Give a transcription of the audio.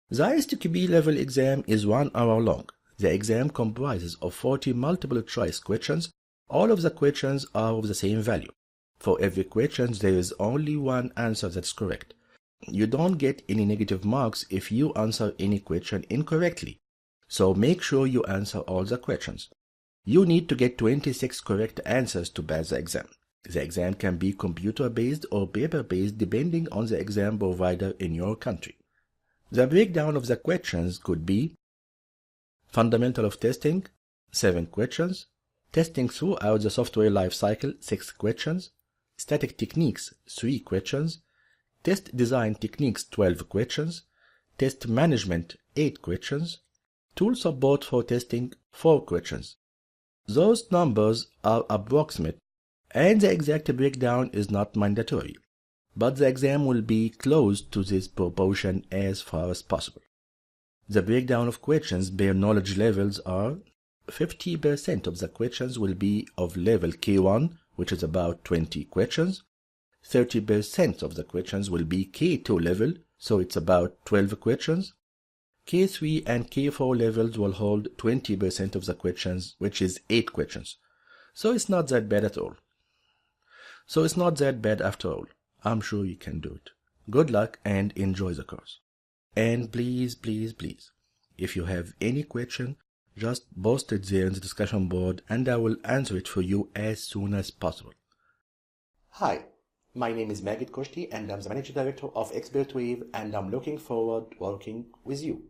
The ISTQB level exam is 1 hour long. The exam comprises of 40 multiple choice questions. All of the questions are of the same value. For every question, there is only one answer that's correct. You don't get any negative marks if you answer any question incorrectly. So make sure you answer all the questions. You need to get 26 correct answers to pass the exam. The exam can be computer-based or paper-based depending on the exam provider in your country. The breakdown of the questions could be Fundamental of Testing, 7 questions, Testing throughout the software lifecycle, 6 questions, Static Techniques, 3 questions, Test Design Techniques, 12 questions, Test Management, 8 questions, Tool Support for Testing, 4 questions. Those numbers are approximate, and the exact breakdown is not mandatory, but the exam will be close to this proportion as far as possible. The breakdown of questions per knowledge levels are 50% of the questions will be of level K1, which is about 20 questions. 30% of the questions will be K2 level, so it's about 12 questions. K3 and K4 levels will hold 20% of the questions, which is 8 questions. So it's not that bad at all. So it's not that bad after all. I'm sure you can do it. Good luck and enjoy the course. And please, please, please, if you have any question, just post it there in the discussion board and I will answer it for you as soon as possible. Hi, my name is Magid Koshti and I'm the Managing Director of ExpertWave and I'm looking forward to working with you.